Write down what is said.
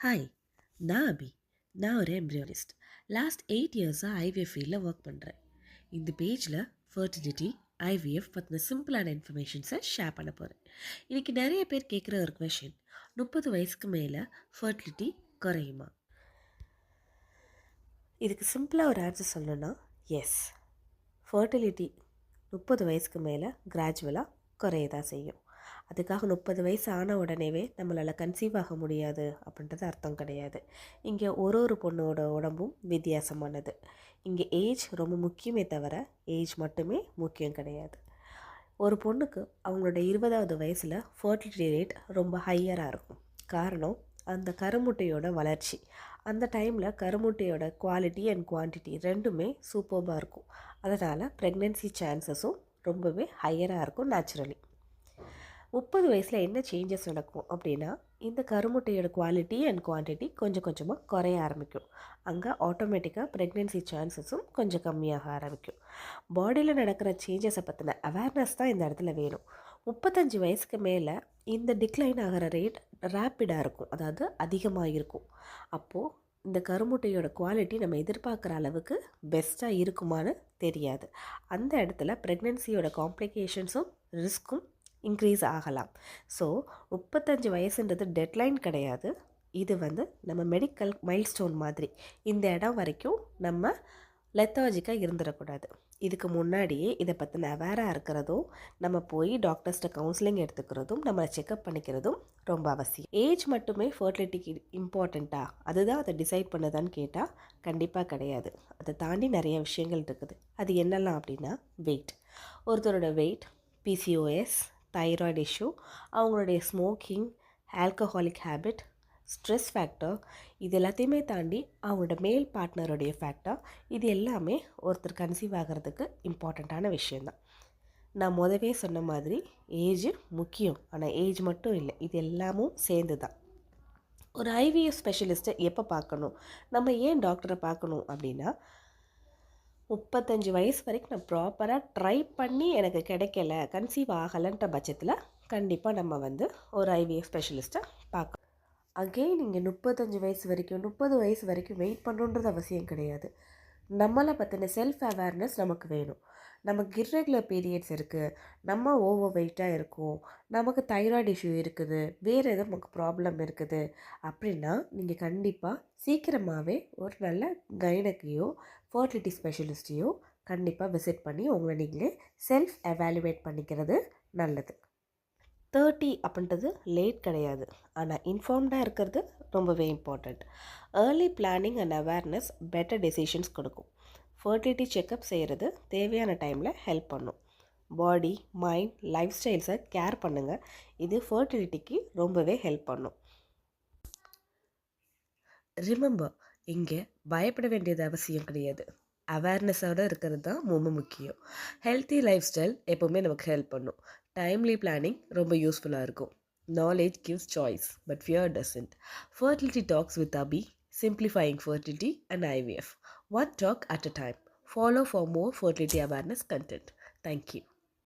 Hi, நான் அபி. நான் ஒரு எம்ப்ரியானிஸ்ட். லாஸ்ட் 8 இயர்ஸாக ஐவிஎஃப் ஃபீல்டில் ஒர்க் பண்ணுறேன். இந்த பேஜில் ஃபர்டிலிட்டி, ஐவிஎஃப் பற்றின சிம்பிளான இன்ஃபர்மேஷன்ஸை ஷேர் பண்ண போகிறேன். இன்றைக்கி நிறைய பேர் கேட்குற ஒரு கொஷின், 30 வயசுக்கு மேலே ஃபர்டிலிட்டி குறையுமா? இதுக்கு சிம்பிளாக ஒரு ஆன்சர் சொல்லணும்னா எஸ். ஃபர்டிலிட்டி 30 வயசுக்கு மேலே கிராஜுவலாக குறைய தான் செய்யும். அதுக்காக 30 வயசு ஆன உடனேவே நம்மளால் கன்சீவ் ஆக முடியாது அப்படின்றது அர்த்தம் கிடையாது. இங்கே ஒரு பொண்ணோட உடம்பும் வித்தியாசமானது. இங்கே ஏஜ் ரொம்ப முக்கியமே தவிர ஏஜ் மட்டுமே முக்கியம் கிடையாது. ஒரு பொண்ணுக்கு அவங்களோட 20வது வயசில் ஃபர்டிலிட்டி ரேட் ரொம்ப ஹையராக இருக்கும். காரணம், அந்த கருமுட்டையோட வளர்ச்சி. அந்த டைமில் கருமுட்டையோட குவாலிட்டி அண்ட் குவான்டிட்டி ரெண்டுமே சூப்பர்பாக இருக்கும். அதனால் ப்ரெக்னென்சி சான்சஸும் ரொம்பவே ஹையராக இருக்கும் நேச்சுரலி. 30 வயசில் என்ன சேஞ்சஸ் நடக்கும் அப்படின்னா, இந்த கருமுட்டையோட குவாலிட்டி அண்ட் குவான்டிட்டி கொஞ்சம் கொஞ்சமாக குறைய ஆரம்பிக்கும். அங்கே ஆட்டோமேட்டிக்காக ப்ரெக்னென்சி சான்சஸும் கொஞ்சம் கம்மியாக ஆரம்பிக்கும். பாடியில் நடக்கிற சேஞ்சஸை பற்றின அவேர்னஸ் தான் இந்த இடத்துல வேணும். 35 வயசுக்கு மேலே இந்த டிக்ளைன் ஆகிற ரேட் ரேப்பிடாக இருக்கும், அதாவது அதிகமாக இருக்கும். அப்போது இந்த கருமுட்டையோட குவாலிட்டி நம்ம எதிர்பார்க்குற அளவுக்கு பெஸ்ட்டாக இருக்குமான்னு தெரியாது. அந்த இடத்துல ப்ரெக்னென்சியோட காம்ப்ளிகேஷன்ஸும் ரிஸ்க்கும் இன்க்ரீஸ் ஆகலாம். ஸோ 35 வயசுன்றது டெட்லைன் கிடையாது. இது நம்ம மெடிக்கல் மைல்ஸ்டோன் மாதிரி. இந்த இடம் வரைக்கும் நம்ம லெத்தாஜிக்காக இருந்துடக்கூடாது. இதுக்கு முன்னாடியே இதை பற்றின அவேராக இருக்கிறதும், நம்ம போய் டாக்டர்ஸ்கிட்ட கவுன்சிலிங் எடுத்துக்கிறதும், நம்மளை செக்அப் பண்ணிக்கிறதும் ரொம்ப அவசியம். ஏஜ் மட்டுமே ஃபர்டிலிட்டிக்கு இம்பார்ட்டண்ட்டா, அதுதான் அதை டிசைட் பண்ணுதான்னு கேட்டால் கண்டிப்பாக கிடையாது. அதை தாண்டி நிறைய விஷயங்கள் இருக்குது. அது என்னெல்லாம் அப்படின்னா, வெயிட். ஒருத்தரோட வெயிட், பிசிஓஎஸ், தைராய்டு இஷ்யூ, அவங்களுடைய smoking, alcoholic habit, stress factor, இது எல்லாத்தையுமே தாண்டி அவங்களோட மேல் பார்ட்னருடைய ஃபேக்டர், இது எல்லாமே ஒருத்தர் கன்சீவ் ஆகிறதுக்கு இம்பார்ட்டண்ட்டான விஷயந்தான். நான் முதவே சொன்ன மாதிரி ஏஜ் முக்கியம், ஆனால் ஏஜ் மட்டும் இல்லை, இது எல்லாமும் சேர்ந்து தான். ஒரு ஐவிஎஃப் ஸ்பெஷலிஸ்ட்டை எப்போ பார்க்கணும், நம்ம ஏன் டாக்டரை பார்க்கணும் அப்படின்னா, 35 வயசு வரைக்கும் நான் ப்ராப்பராக ட்ரை பண்ணி எனக்கு கிடைக்கல, கன்சீவ் ஆகலைன்ற பட்சத்தில் கண்டிப்பாக நம்ம ஒரு ஐவிஎஃப் ஸ்பெஷலிஸ்ட்டை பார்க்கணும். அகெயின் இங்கே 35 வயசு வரைக்கும் 30 வயசு வரைக்கும் வெயிட் பண்ணுன்றது அவசியம் கிடையாது. நம்மளை பற்றின செல்ஃப் அவேர்னஸ் நமக்கு வேணும். நமக்கு இர்ரெகுலர் பீரியட்ஸ் இருக்குது, நம்ம ஓவர் வெயிட்டாக இருக்கோம், நமக்கு தைராய்டு இஷ்யூ இருக்குது, வேறு எதுவும் நமக்கு ப்ராப்ளம் இருக்குது அப்படின்னா நீங்கள் கண்டிப்பாக சீக்கிரமாகவே ஒரு நல்ல கைனக்கையோ ஃபர்டிலிட்டி ஸ்பெஷலிஸ்ட்டையோ கண்டிப்பாக விசிட் பண்ணி உங்களை நீங்களே செல்ஃப் எவாலுவேட் பண்ணிக்கிறது நல்லது. 30 அப்படின்றது லேட் கிடையாது, ஆனால் இன்ஃபார்ம்டாக இருக்கிறது ரொம்பவே important. Early planning and awareness better decisions கொடுக்கும். ஃபர்டிலிட்டி செக்கப் செய்கிறது தேவையான டைமில் ஹெல்ப் பண்ணும். பாடி, மைண்ட், லைஃப் ஸ்டைல்ஸை கேர் பண்ணுங்கள். இது ஃபர்டிலிட்டிக்கு ரொம்பவே ஹெல்ப் பண்ணும். ரிமெம்பர், இங்கே பயப்பட வேண்டியது அவசியம் கிடையாது. அவேர்னஸோடு இருக்கிறது தான் ரொம்ப முக்கியம். ஹெல்த்தி லைஃப் ஸ்டைல் எப்போவுமே நமக்கு ஹெல்ப் பண்ணும். டைம்லி பிளானிங் ரொம்ப யூஸ்ஃபுல்லாக இருக்கும். Knowledge gives choice but fear doesn't. Fertility talks with Abhi, simplifying fertility and IVF. One talk at a time. Follow for more fertility awareness content. Thank you.